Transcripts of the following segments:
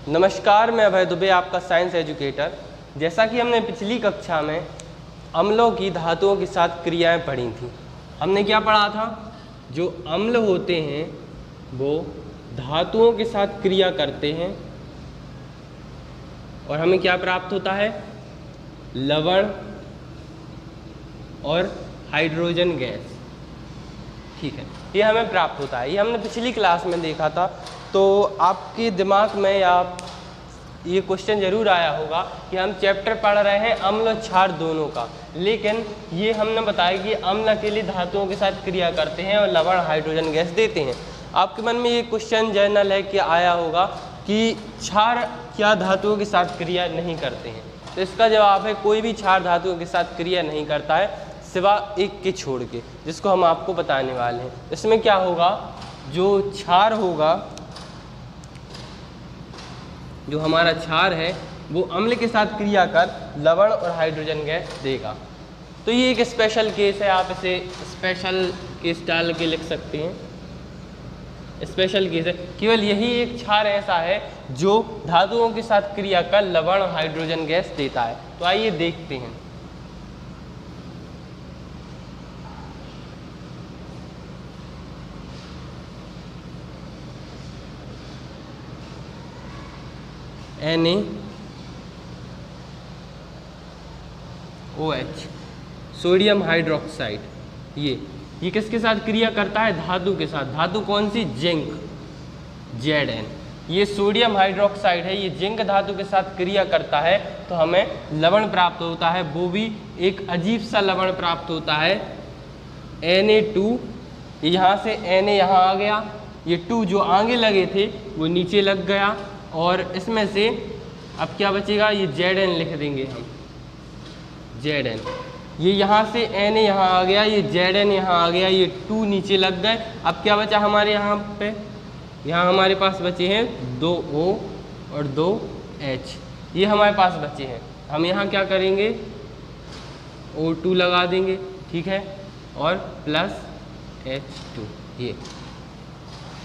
नमस्कार, मैं अभय दुबे, आपका साइंस एजुकेटर। जैसा कि हमने पिछली कक्षा में अम्लों की धातुओं के साथ क्रियाएं पढ़ी थी। हमने क्या पढ़ा था? जो अम्ल होते हैं वो धातुओं के साथ क्रिया करते हैं और हमें क्या प्राप्त होता है? लवण और हाइड्रोजन गैस। ठीक है, ये हमें प्राप्त होता है। ये हमने पिछली क्लास में देखा था। तो आपके दिमाग में या ये क्वेश्चन जरूर आया होगा कि हम चैप्टर पढ़ रहे हैं अम्ल और क्षार दोनों का, लेकिन ये हमने बताया कि अम्ल के लिए धातुओं के साथ क्रिया करते हैं और लवण हाइड्रोजन गैस देते हैं। आपके मन में ये क्वेश्चन जनरल है कि आया होगा कि क्षार क्या धातुओं के साथ क्रिया नहीं करते हैं? तो इसका जवाब है कोई भी क्षार धातुओं के साथ क्रिया नहीं करता है सिवा एक के छोड़ के, जिसको हम आपको बताने वाले हैं। इसमें क्या होगा? जो क्षार होगा, जो हमारा क्षार है वो अम्ल के साथ क्रिया कर लवण और हाइड्रोजन गैस देगा। तो ये एक स्पेशल केस है, आप इसे स्पेशल केस डाल के लिख सकते हैं। स्पेशल केस है, केवल यही एक क्षार ऐसा है जो धातुओं के साथ क्रिया कर लवण और हाइड्रोजन गैस देता है। तो आइए देखते हैं। NaOH, सोडियम हाइड्रोक्साइड, ये किसके साथ क्रिया करता है? धातु के साथ। धातु कौन सी? Zinc, Zn। ये सोडियम हाइड्रोक्साइड है, ये जिंक धातु के साथ क्रिया करता है तो हमें लवण प्राप्त होता है। वो भी एक अजीब सा लवण प्राप्त होता है, Na2। यहाँ से Na यहाँ आ गया, ये 2 जो आगे लगे थे वो नीचे लग गया और इसमें से अब क्या बचेगा? ये Zn लिख देंगे हम, Zn। ये यहाँ से Na यहाँ आ गया, ये Zn यहाँ आ गया, ये 2 नीचे लग गए। अब क्या बचा हमारे यहाँ पे? यहाँ हमारे पास बचे हैं 2 O और 2 H, ये हमारे पास बचे हैं। हम यहाँ क्या करेंगे? O2 लगा देंगे, ठीक है, और प्लस H2। ये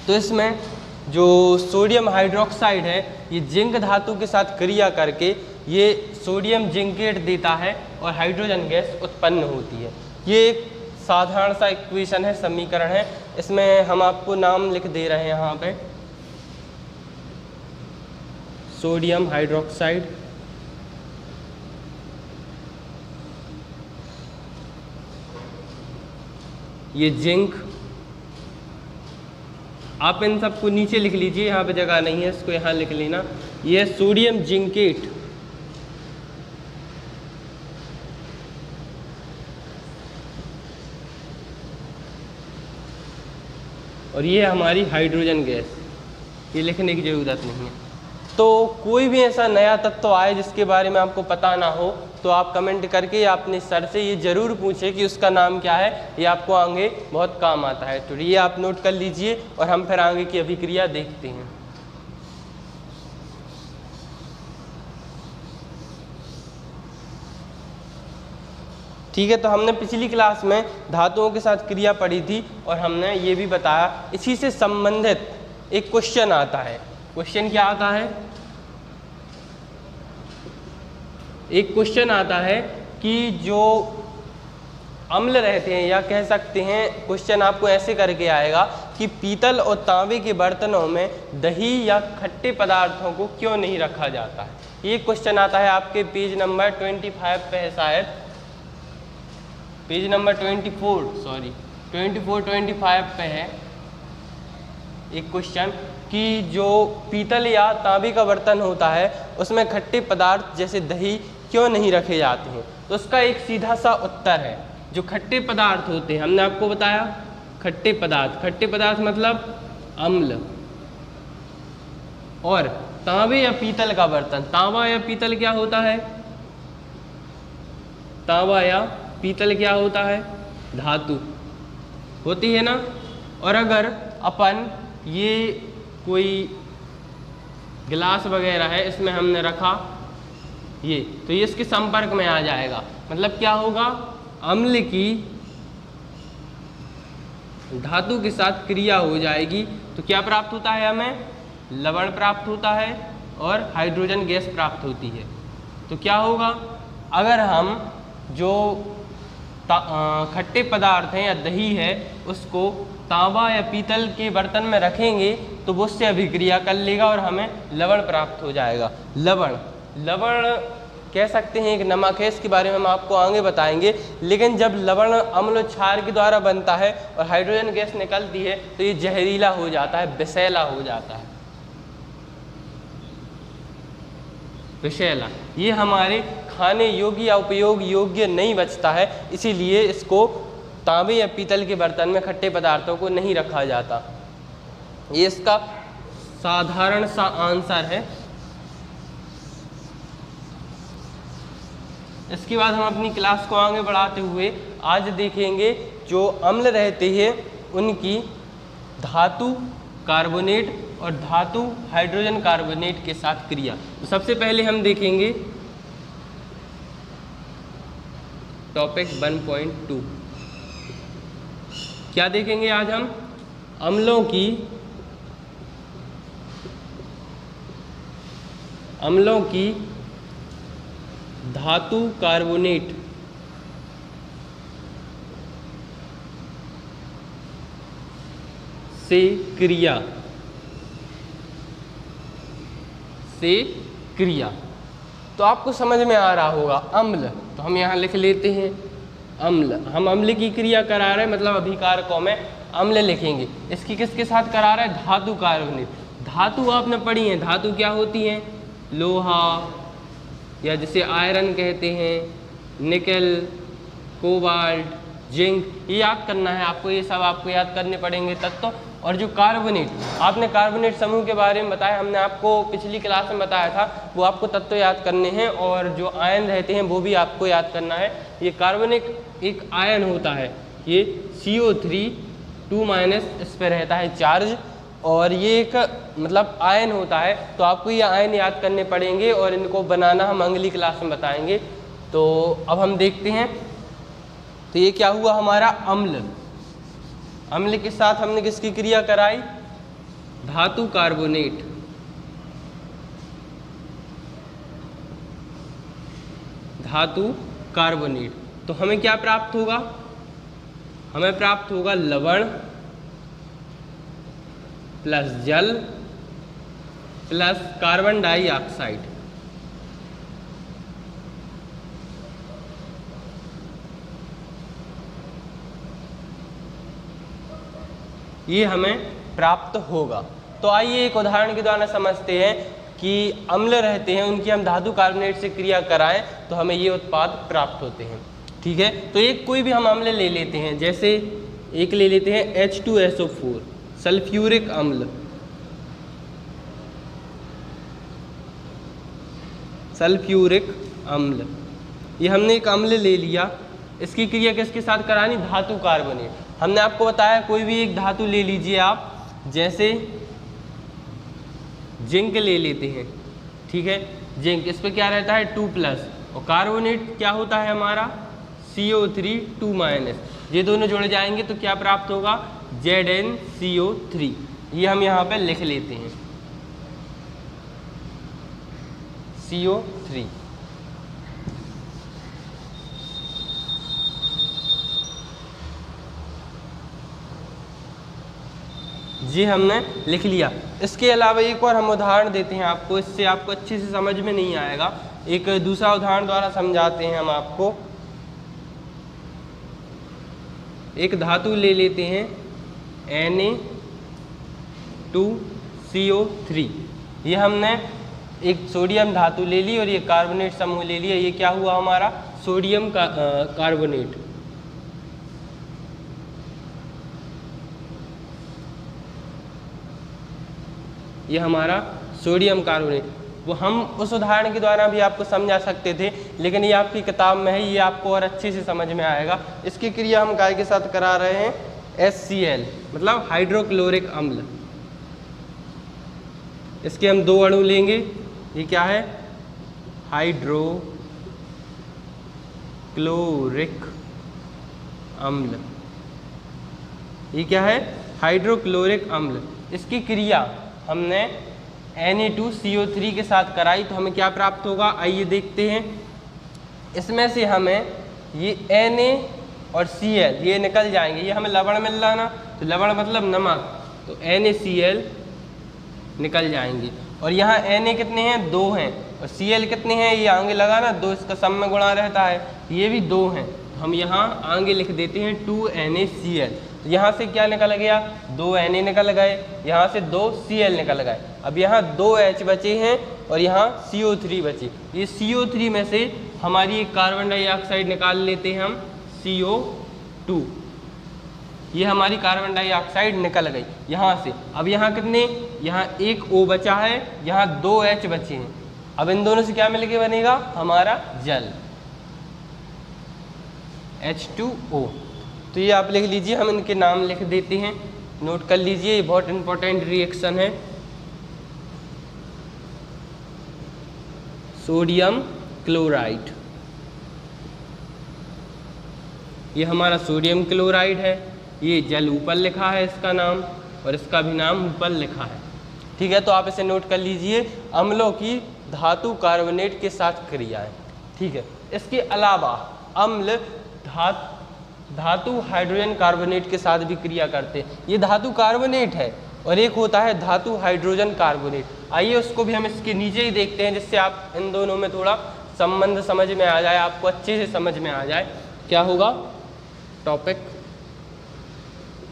तो इसमें जो सोडियम हाइड्रोक्साइड है ये जिंक धातु के साथ क्रिया करके ये सोडियम जिंकेट देता है और हाइड्रोजन गैस उत्पन्न होती है। ये एक साधारण सा इक्वेशन है, समीकरण है। इसमें हम आपको नाम लिख दे रहे हैं यहाँ पे। सोडियम हाइड्रोक्साइड, ये जिंक। आप इन सबको नीचे लिख लीजिए, यहाँ पे जगह नहीं है, इसको यहाँ लिख लेना। ये सोडियम जिंकेट, और ये हमारी हाइड्रोजन गैस। ये लिखने की ज़रूरत नहीं है। तो कोई भी ऐसा नया तत्व आए जिसके बारे में आपको पता ना हो तो आप कमेंट करके या अपने सर से ये ज़रूर पूछें कि उसका नाम क्या है। ये आपको आगे बहुत काम आता है। तो ये आप नोट कर लीजिए और हम फिर आगे की अभिक्रिया देखते हैं। ठीक है, तो हमने पिछली क्लास में धातुओं के साथ क्रिया पढ़ी थी और हमने ये भी बताया, इसी से संबंधित एक क्वेश्चन आता है। क्वेश्चन क्या आता है? एक क्वेश्चन आता है कि जो अम्ल रहते हैं, या कह सकते हैं क्वेश्चन आपको ऐसे करके आएगा कि पीतल और तांबे के बर्तनों में दही या खट्टे पदार्थों को क्यों नहीं रखा जाता है। ये क्वेश्चन आता है आपके पेज नंबर 25 पे है, शायद पेज नंबर 24-25 पे है एक क्वेश्चन कि जो पीतल या तांबे का बर्तन होता है उसमें खट्टे पदार्थ जैसे दही क्यों नहीं रखे जाते हैं। तो उसका एक सीधा सा उत्तर है, जो खट्टे पदार्थ होते हैं, हमने आपको बताया खट्टे पदार्थ मतलब अम्ल। और तांबे या पीतल का बर्तन, तांबा या पीतल क्या होता है? तांबा या पीतल क्या होता है? धातु होती है ना। और अगर अपन ये कोई गिलास वगैरह है, इसमें हमने रखा ये, तो ये इसके संपर्क में आ जाएगा, मतलब क्या होगा? अम्ल की धातु के साथ क्रिया हो जाएगी तो क्या प्राप्त होता है? हमें लवण प्राप्त होता है। और हाइड्रोजन गैस प्राप्त होती है। तो क्या होगा, अगर हम जो खट्टे पदार्थ हैं या दही है उसको तांबा या पीतल के बर्तन में रखेंगे तो वो उससे अभिक्रिया कर लेगा और हमें लवण प्राप्त हो जाएगा। लवण कह सकते हैं एक नमक है, इसके बारे में हम आपको आगे बताएंगे। लेकिन जब लवण अम्ल क्षार के द्वारा बनता है और हाइड्रोजन गैस निकलती है तो ये जहरीला हो जाता है, विषैला हो जाता है, विषैला। ये हमारे खाने योग्य या उपयोग योग्य नहीं बचता है, इसीलिए इसको तांबे या पीतल के बर्तन में खट्टे पदार्थों को नहीं रखा जाता। ये इसका साधारण सा आंसर है। इसके बाद हम अपनी क्लास को आगे बढ़ाते हुए आज देखेंगे जो अम्ल रहते हैं उनकी धातु कार्बोनेट और धातु हाइड्रोजन कार्बोनेट के साथ क्रिया। तो सबसे पहले हम देखेंगे टॉपिक 1.2। क्या देखेंगे आज हम? अम्लों की धातु कार्बोनेट से क्रिया तो आपको समझ में आ रहा होगा अम्ल, तो हम यहाँ लिख लेते हैं अम्ल। हम अम्ल की क्रिया करा रहे हैं, मतलब अभिकारकों में अम्ल लिखेंगे। इसकी किसके साथ करा रहे हैं? धातु कार्बोनेट। धातु आपने पढ़ी है, धातु क्या होती है? लोहा या जिसे आयरन कहते हैं, निकल, कोबाल्ट, जिंक, ये याद करना है आपको, ये सब आपको याद करने पड़ेंगे तत्व। और जो कार्बोनेट, आपने कार्बोनेट समूह के बारे में बताया, हमने आपको पिछली क्लास में बताया था, वो आपको तत्व याद करने हैं। और जो आयन रहते हैं वो भी आपको याद करना है। ये कार्बोनेट एक आयन होता है, ये CO3 2- इस पर रहता है चार्ज, और ये एक मतलब आयन होता है। तो आपको ये आयन याद करने पड़ेंगे और इनको बनाना हम अगली क्लास में बताएंगे। तो अब हम देखते हैं, तो ये क्या हुआ हमारा अम्ल। अम्ल के साथ हमने किसकी क्रिया कराई? धातु कार्बोनेट। धातु कार्बोनेट। तो हमें क्या प्राप्त होगा? हमें प्राप्त होगा लवण प्लस जल प्लस कार्बन डाइऑक्साइड। ये हमें प्राप्त होगा। तो आइए एक उदाहरण के द्वारा समझते हैं कि अम्ल रहते हैं, उनकी हम धातु कार्बोनेट से क्रिया कराएं तो हमें ये उत्पाद प्राप्त होते हैं। ठीक है, तो एक कोई भी हम अम्ल ले लेते हैं, जैसे एक ले लेते हैं H2SO4 सल्फ्यूरिक अम्ल। सल्फ्यूरिक अम्ल, ये हमने एक अम्ल ले लिया। इसकी क्रिया किसके साथ करानी? धातु कार्बोनेट। हमने आपको बताया कोई भी एक धातु ले लीजिए आप, जैसे जिंक ले लेते हैं। ठीक है, जिंक, इस पे क्या रहता है? 2+, और कार्बोनेट क्या होता है हमारा? CO3 2-। ये दोनों जोड़े जाएंगे तो क्या प्राप्त होगा? ZnCO3। ये हम यहाँ पे लिख लेते हैं CO3। ये हमने लिख लिया। इसके अलावा एक और हम उदाहरण देते हैं आपको, इससे आपको अच्छे से समझ में नहीं आएगा। एक दूसरा उदाहरण द्वारा समझाते हैं हम आपको। एक धातु ले लेते हैं Na2CO3। ये हमने एक सोडियम धातु ले ली और ये कार्बोनेट समूह ले लिया। ये क्या हुआ हमारा? सोडियम का कार्बोनेट। ये हमारा सोडियम कार्बोनेट। वो हम उस उदाहरण के द्वारा भी आपको समझा सकते थे, लेकिन ये आपकी किताब में है, ये आपको और अच्छे से समझ में आएगा। इसकी क्रिया हम काय के साथ करा रहे हैं? HCl, मतलब हाइड्रोक्लोरिक अम्ल। इसके हम 2 अणु लेंगे। ये क्या है? हाइड्रोक्लोरिक अम्ल। ये क्या है? हाइड्रोक्लोरिक अम्ल। इसकी क्रिया हमने Na2CO3 के साथ कराई तो हमें क्या प्राप्त होगा, आइए देखते हैं। इसमें से हमें ये Na और Cl ये निकल जाएंगे, ये हमें लवण मिल रहा ना, तो लवण मतलब नमक, तो NaCl निकल जाएंगे। और यहाँ Na कितने हैं, 2 हैं, और Cl कितने हैं, ये आगे लगा ना 2, इसका सम में गुणा रहता है, ये भी 2 हैं, तो हम यहाँ आगे लिख देते हैं 2NaCl। तो यहाँ से क्या निकल गया, 2 Na निकल गए, यहाँ से 2 Cl निकल गए। अब यहाँ 2 H बचे हैं और यहाँ CO3 बचे। ये CO3 में से हमारी एक कार्बन डाइऑक्साइड निकाल लेते हैं हम, CO2। ये हमारी कार्बन डाइऑक्साइड निकल गई यहाँ से। अब यहाँ कितने, यहाँ एक O बचा है, यहाँ 2 H बचे हैं। अब इन दोनों से क्या मिलके बनेगा, हमारा जल, H2O। तो ये आप लिख लीजिए, हम इनके नाम लिख देते हैं, नोट कर लीजिए, ये बहुत इंपॉर्टेंट रिएक्शन है। सोडियम क्लोराइड, ये हमारा सोडियम क्लोराइड है, ये जल ऊपर लिखा है इसका नाम, और इसका भी नाम ऊपर लिखा है, ठीक है। तो आप इसे नोट कर लीजिए, अम्लों की धातु कार्बोनेट के साथ क्रियाएं, ठीक है। इसके अलावा अम्ल धातु हाइड्रोजन कार्बोनेट के साथ भी क्रिया करते हैं। ये धातु कार्बोनेट है और एक होता है धातु हाइड्रोजन कार्बोनेट। आइए उसको भी हम इसके नीचे ही देखते हैं, जिससे आप इन दोनों में थोड़ा संबंध समझ में आ जाए, आपको अच्छे से समझ में आ जाए क्या होगा टॉपिक।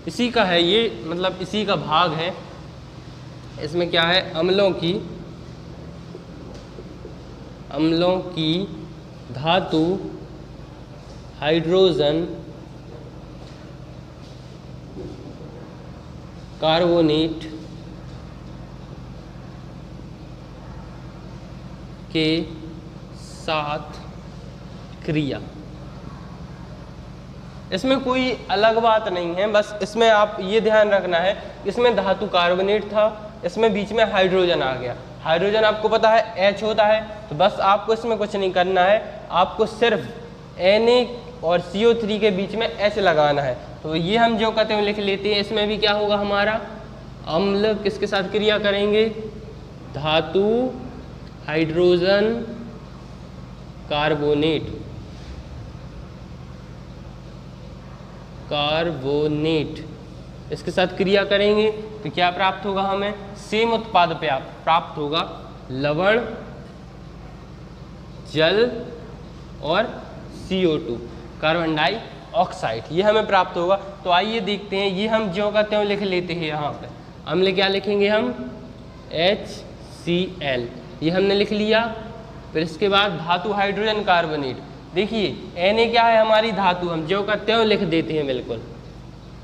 इसी का है ये, मतलब इसी का भाग है। इसमें क्या है, अम्लों की धातु हाइड्रोजन कार्बोनेट के साथ क्रिया। इसमें कोई अलग बात नहीं है, बस इसमें आप ये ध्यान रखना है, इसमें धातु कार्बोनेट था, इसमें बीच में हाइड्रोजन आ गया। हाइड्रोजन आपको पता है H होता है, तो बस आपको इसमें कुछ नहीं करना है, आपको सिर्फ Na और CO3 के बीच में H लगाना है। तो ये हम जो कहते हैं लिख लेते हैं। इसमें भी क्या होगा, हमारा अम्ल किसके साथ क्रिया करेंगे, धातु हाइड्रोजन कार्बोनेट इसके साथ क्रिया करेंगे तो क्या प्राप्त होगा, हमें सेम उत्पाद प्राप्त होगा, लवण, जल और CO2 कार्बन डाइऑक्साइड, ये हमें प्राप्त होगा। तो आइए देखते हैं, ये हम जो कहते हैं लिख लेते हैं। यहाँ पे अम्ल क्या लिखेंगे हम, HCl, ये हमने लिख लिया। फिर इसके बाद धातु हाइड्रोजन कार्बोनेट, देखिए Na क्या है, हमारी धातु, हम जो कहते हैं लिख देते हैं बिल्कुल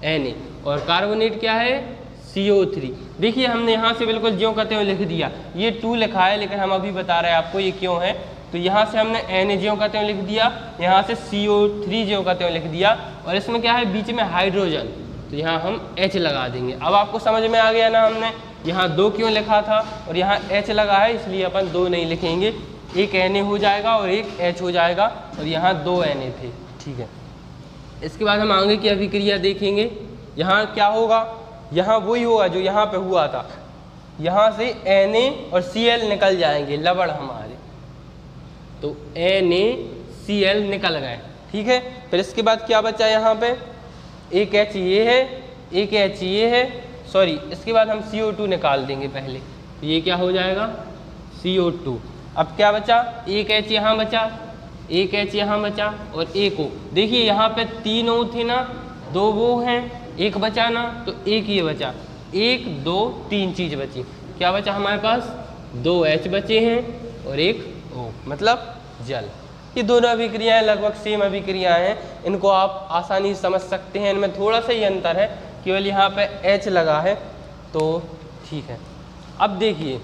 Na, और कार्बोनेट क्या है, CO3। देखिए हमने यहाँ से बिल्कुल जो कहते हैं लिख दिया, ये 2 लिखा है, लेकिन हम अभी बता रहे हैं आपको ये क्यों है। तो यहाँ से हमने Na जो कहते हैं लिख दिया, यहाँ से CO3 जो कहते हैं लिख दिया, और इसमें क्या है बीच में हाइड्रोजन, तो यहाँ हम H लगा देंगे। अब आपको समझ में आ गया ना, हमने यहाँ 2 क्यों लिखा था और यहाँ H लगा है, इसलिए अपन 2 नहीं लिखेंगे, एक Na हो जाएगा और एक H हो जाएगा, और यहाँ 2 Na थे, ठीक है। इसके बाद हम आगे की अभिक्रिया देखेंगे। यहाँ क्या होगा, यहाँ वही होगा जो यहाँ पे हुआ था, यहाँ से Na और Cl निकल जाएंगे, लवण हमारे, तो NaCl निकल गए, ठीक है। फिर इसके बाद क्या बचा यहाँ पे, एक H ये है, एक H ये है, सॉरी इसके बाद हम CO2 निकाल देंगे पहले, ये क्या हो जाएगा CO2। अब क्या बचा, एक H यहाँ बचा, एक H यहाँ बचा और एक O। देखिए यहाँ पे 3 O थे ना, 2 वो हैं, एक बचा ना, तो एक ये बचा, 1 2 3 चीज़ बची। क्या बचा हमारे पास, 2 H बचे हैं और एक O, मतलब जल। ये दोनों अभिक्रियाएं लगभग सेम अभिक्रियाएं हैं, इनको आप आसानी से समझ सकते हैं। इनमें थोड़ा सा ही अंतर है, केवल यहाँ पे H लगा है, तो ठीक है। अब देखिए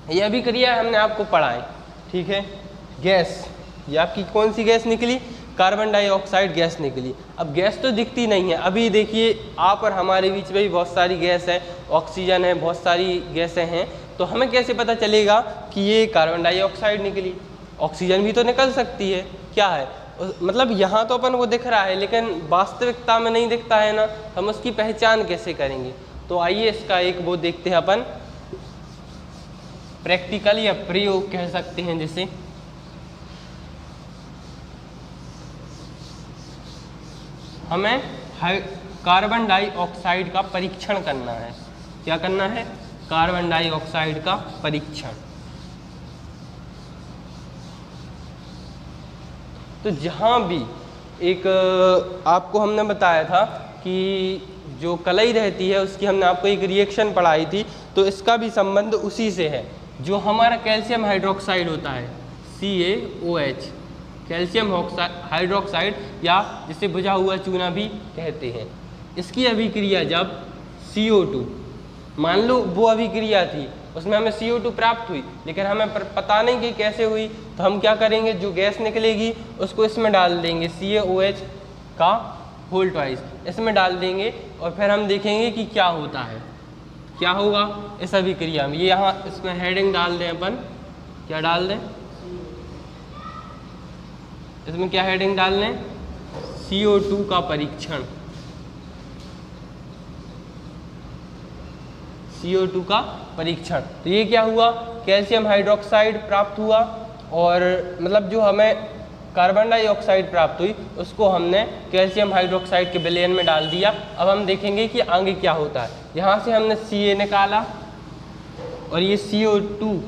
ये अभिक्रिया हमने आपको पढ़ाई, ठीक है। गैस, ये आपकी कौन सी गैस निकली, कार्बन डाइऑक्साइड गैस निकली। अब गैस तो दिखती नहीं है, अभी देखिए आप और हमारे बीच में भी बहुत सारी गैस है, ऑक्सीजन है, बहुत सारी गैसें हैं, तो हमें कैसे पता चलेगा कि ये कार्बन डाइऑक्साइड निकली। ऑक्सीजन भी तो निकल सकती है, क्या है मतलब यहाँ तो अपन को दिख रहा है, लेकिन वास्तविकता में नहीं दिखता है ना, हम उसकी पहचान कैसे करेंगे। तो आइए इसका एक वो देखते हैं अपन, प्रैक्टिकल या प्रयोग कह सकते हैं जिसे। हमें कार्बन डाइऑक्साइड का परीक्षण करना है। क्या करना है? कार्बन डाइऑक्साइड का परीक्षण। तो जहाँ भी एक आपको हमने बताया था कि जो कलई रहती है उसकी हमने आपको एक रिएक्शन पढ़ाई थी, तो इसका भी संबंध उसी से है। जो हमारा कैल्शियम हाइड्रोक्साइड होता है CaOH, कैल्शियम हाइड्रोक्साइड या जिसे बुझा हुआ चूना भी कहते हैं, इसकी अभिक्रिया जब CO2, मान लो वो अभिक्रिया थी उसमें हमें CO2 प्राप्त हुई, लेकिन हमें पता नहीं कि कैसे हुई, तो हम क्या करेंगे, जो गैस निकलेगी उसको इसमें डाल देंगे, CaOH का होल ट्वाइस इसमें डाल देंगे और फिर हम देखेंगे कि क्या होता है, क्या होगा इस अभिक्रिया में। ये यहाँ इसमें हेडिंग डाल दें अपन, क्या डाल दें इसमें, क्या हेडिंग डाल लें, CO2 का परीक्षण, CO2 का परीक्षण। तो ये क्या हुआ, कैल्शियम हाइड्रोक्साइड प्राप्त हुआ और मतलब जो हमें कार्बन डाइऑक्साइड प्राप्त हुई उसको हमने कैल्शियम हाइड्रोक्साइड के विलयन में डाल दिया। अब हम देखेंगे कि आगे क्या होता है। यहाँ से हमने Ca निकाला और ये CO2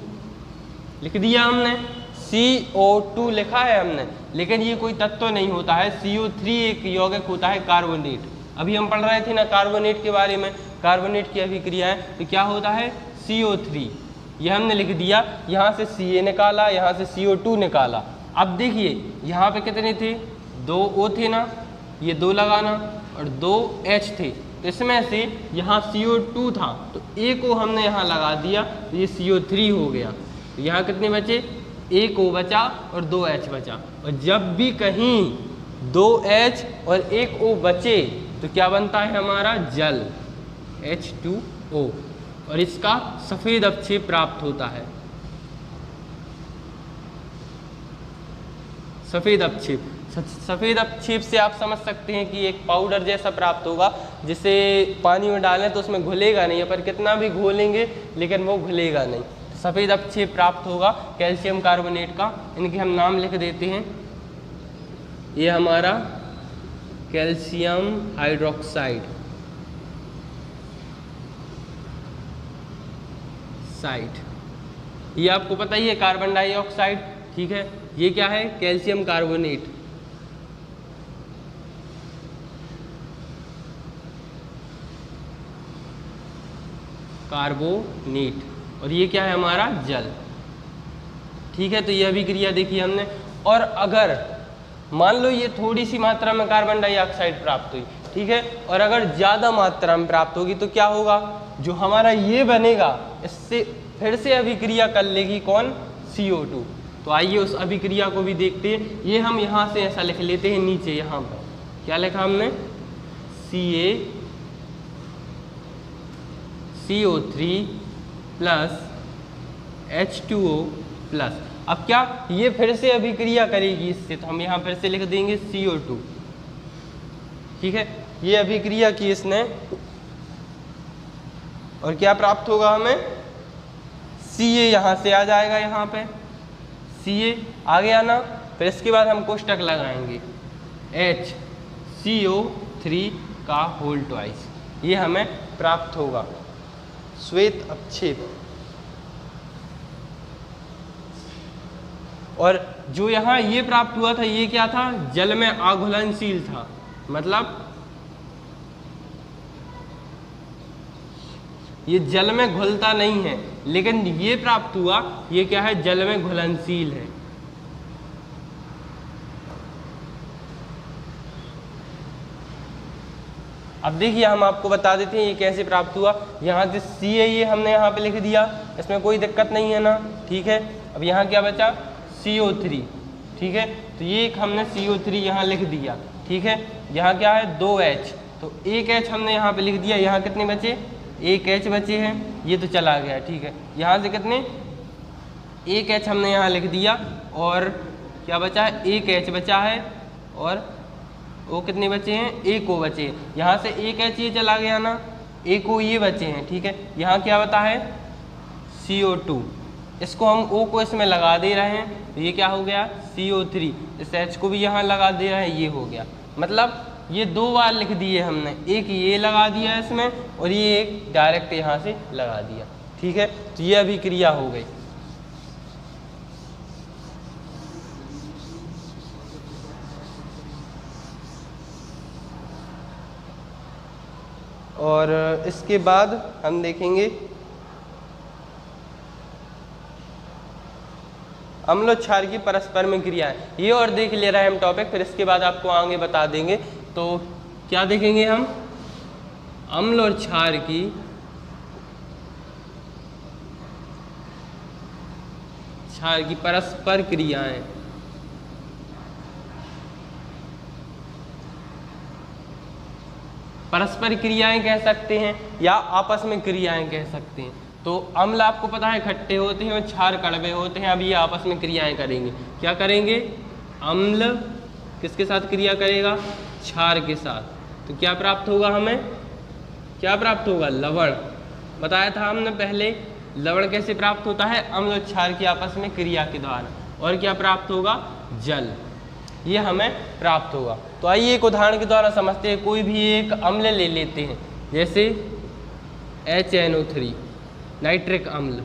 लिख दिया हमने, CO2 लिखा है हमने, लेकिन ये कोई तत्व नहीं होता है। CO3 एक यौगिक होता है कार्बोनेट। अभी हम पढ़ रहे थे ना कार्बोनेट के बारे में, कार्बोनेट की अभिक्रिया है, तो क्या होता है CO3, ये हमने लिख दिया। यहाँ से Ca निकाला, यहाँ से CO2 निकाला। अब देखिए यहाँ पे कितने थे, 2 O थे ना, ये 2 लगाना और 2 H थे, तो इसमें से यहाँ CO2 था तो एक O हमने यहाँ लगा दिया, तो ये CO3 हो गया। तो यहाँ कितने बचे, 1 O बचा और 2 H बचा। और जब भी कहीं 2 H और 1 O बचे तो क्या बनता है हमारा, जल, H2O, और इसका सफ़ेद अवक्षेप प्राप्त होता है। सफ़ेद अवक्षेप, सफ़ेद अवक्षेप से आप समझ सकते हैं कि एक पाउडर जैसा प्राप्त होगा, जिसे पानी में डालें तो उसमें घुलेगा नहीं, पर कितना भी घोलेंगे लेकिन वो घुलेगा नहीं। सफ़ेद अवक्षेप प्राप्त होगा कैल्शियम कार्बोनेट का। इनके हम नाम लिख देते हैं, ये हमारा कैल्शियम हाइड्रोक्साइड साइड, ये आपको पता ही है कार्बन डाइऑक्साइड, ठीक है। ये क्या है, कैल्शियम कार्बोनेट, कार्बोनेट, और ये क्या है हमारा जल, ठीक है। तो ये अभिक्रिया देखी हमने। और अगर मान लो ये थोड़ी सी मात्रा में कार्बन डाइऑक्साइड प्राप्त हुई, ठीक है, और अगर ज़्यादा मात्रा में प्राप्त होगी तो क्या होगा, जो हमारा ये बनेगा इससे फिर से अभिक्रिया कर लेगी कौन, CO2। तो आइए उस अभिक्रिया को भी देखते हैं। ये हम यहाँ से ऐसा लिख लेते हैं नीचे, यहाँ पर क्या लिखा हमने, CO3 प्लस H2O प्लस। अब क्या, ये फिर से अभिक्रिया करेगी इससे, तो हम यहाँ फिर से लिख देंगे CO2, ठीक है। ये अभिक्रिया की इसने और क्या प्राप्त होगा हमें, Ca यहाँ से आ जाएगा, यहाँ पे Ca आ गया ना। फिर इसके बाद हम कोष्टक लगाएंगे, HCO3 का होल ट्वाइस, ये हमें प्राप्त होगा श्वेत अवक्षेप। और जो यहाँ ये प्राप्त हुआ था ये क्या था, जल में आघुलनशील था, मतलब ये जल में घुलता नहीं है, लेकिन ये प्राप्त हुआ, ये क्या है, जल में घुलनशील है। अब देखिए हम आपको बता देते हैं ये कैसे प्राप्त हुआ। यहाँ से Ca ये हमने यहाँ पे लिख दिया, इसमें कोई दिक्कत नहीं है ना, ठीक है। अब यहाँ क्या बचा, CO3, ठीक है। तो ये एक हमने CO3 यहाँ लिख दिया, ठीक है। यहाँ क्या है, 2H, तो 1H हमने यहाँ पे लिख दिया। यहाँ कितने बचे, 1H बचे हैं, ये तो चला गया, ठीक है। यहाँ से कितने, 1H हमने यहाँ लिख दिया और क्या बचा है, 1H बचा है और वो कितने बचे हैं, 1 O बचे हैं। यहाँ से 1H ये चला गया ना, 1 O ये बचे हैं, ठीक है। यहाँ क्या बता है, CO2, इसको हम O को इसमें लगा दे रहे हैं तो ये क्या हो गया CO3, इस H को भी यहाँ लगा दे रहे हैं, ये हो गया। मतलब ये 2 बार लिख दिए हमने, एक ये लगा दिया इसमें और ये एक डायरेक्ट यहाँ से लगा दिया। ठीक है, तो ये अभिक्रिया हो गई। और इसके बाद हम देखेंगे अम्ल और क्षार की परस्पर में क्रियाएं। ये और देख ले रहे हैं हम टॉपिक, फिर इसके बाद आपको आगे बता देंगे। तो क्या देखेंगे हम, अम्ल और क्षार की परस्पर क्रियाएं। परस्पर क्रियाएं कह सकते हैं या आपस में क्रियाएं कह सकते हैं। तो अम्ल आपको पता है खट्टे होते हैं और क्षार कड़वे होते हैं। अब ये आपस में क्रियाएं करेंगे, क्या करेंगे, अम्ल किसके साथ क्रिया करेगा, क्षार के साथ। तो क्या प्राप्त होगा, हमें क्या प्राप्त होगा, लवण। बताया था हमने पहले, लवण कैसे प्राप्त होता है, अम्ल और क्षार की आपस में क्रिया के द्वारा। और क्या प्राप्त होगा, जल, ये हमें प्राप्त होगा। तो आइए एक उदाहरण के द्वारा समझते हैं। कोई भी एक अम्ल ले लेते हैं, जैसे HNO3 नाइट्रिक अम्ल,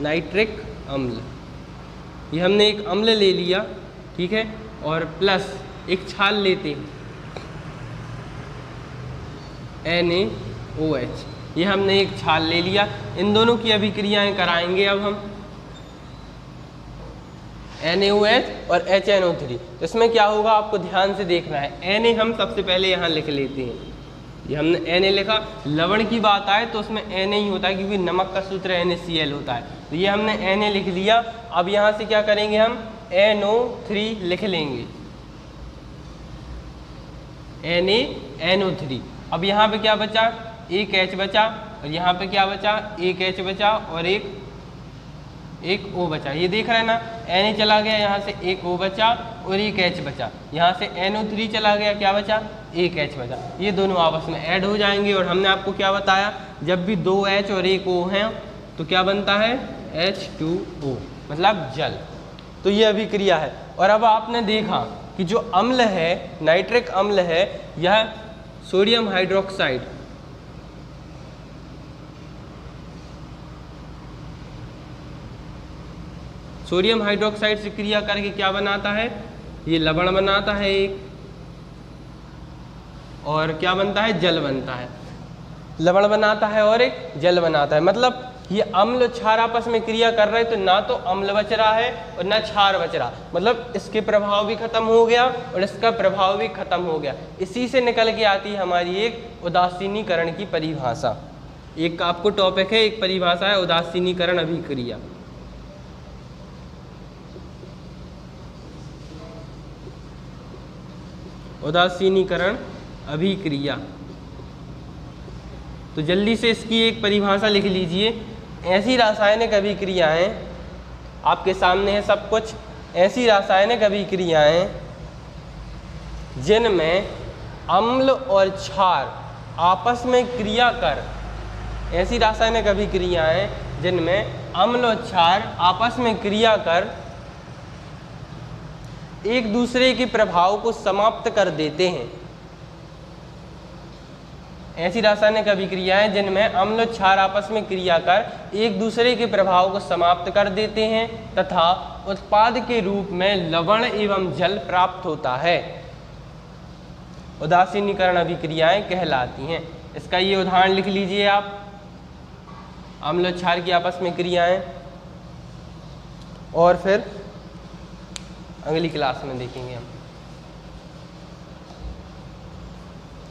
नाइट्रिक अम्ल, ये हमने एक अम्ल ले लिया, ठीक है, और प्लस एक छाल लेते हैं NaOH, ये हमने एक छाल ले लिया। इन दोनों की अभिक्रियाएं कराएंगे अब हम, NaOH और HNO3। तो इसमें क्या होगा आपको ध्यान से देखना है। Na हम सबसे पहले यहाँ लिख लेते हैं, ये हमने Na लिखा। लवण की बात आए तो उसमें Na ही होता है क्योंकि नमक का सूत्र NaCl होता है। तो ये हमने Na लिख लिया। अब यहाँ से क्या करेंगे, हम NO3 लिख लेंगे, NaNO3। अब यहाँ पे क्या बचा, एक H बचा, और यहाँ पे क्या बचा, एक H बचा और एक O बचा। ये देख रहे हैं ना, Na चला गया, यहाँ से एक O बचा और एक H बचा। यहाँ से NO3 चला गया, क्या बचा, एक H बचा। ये दोनों आपस में ऐड हो जाएंगे। और हमने आपको क्या बताया, जब भी 2 H और एक O हैं तो क्या बनता है, H2O, मतलब जल। तो ये अभिक्रिया है। और अब आपने देखा कि जो अम्ल है, नाइट्रिक अम्ल है, यह सोडियम हाइड्रोक्साइड, सोडियम हाइड्रोक्साइड से क्रिया करके क्या बनाता है, ये लवण बनाता है एक, और क्या बनता है, जल बनता है। लवण बनाता है और एक जल बनाता है। मतलब ये अम्ल क्षार आपस में क्रिया कर रहे हैं, तो ना तो अम्ल बच रहा है और ना क्षार बच रहा, मतलब इसके प्रभाव भी खत्म हो गया और इसका प्रभाव भी खत्म हो गया। इसी से निकल के आती है हमारी एक उदासीनीकरण की परिभाषा। एक आपको टॉपिक है, एक परिभाषा है उदासीनीकरण अभिक्रिया। उदासीनीकरण अभिक्रिया, तो जल्दी से इसकी एक परिभाषा लिख लीजिए। ऐसी रासायनिक अभिक्रियाएं, आपके सामने है सब कुछ, ऐसी रासायनिक अभिक्रियाएं जिनमें अम्ल और क्षार आपस में क्रिया कर, ऐसी रासायनिक अभिक्रियाएं जिनमें अम्ल और क्षार आपस में क्रिया कर एक दूसरे के प्रभाव को समाप्त कर देते हैं। ऐसी रासायनिक अभिक्रियाएं जिनमें अम्ल क्षार आपस में क्रिया कर एक दूसरे के प्रभाव को समाप्त कर देते हैं तथा उत्पाद के रूप में लवण एवं जल प्राप्त होता है, उदासीनीकरण अभिक्रियाएं कहलाती हैं। इसका ये उदाहरण लिख लीजिए आप, अम्ल क्षार की आपस में क्रियाएं, और फिर अगली क्लास में देखेंगे हम।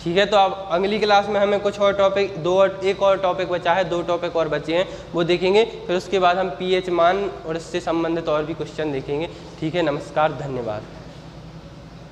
ठीक है, तो अब अगली क्लास में हमें कुछ और टॉपिक, एक और टॉपिक बचा है, 2 टॉपिक और बचे हैं, वो देखेंगे। फिर उसके बाद हम pH मान और इससे संबंधित और भी क्वेश्चन देखेंगे। ठीक है, नमस्कार, धन्यवाद।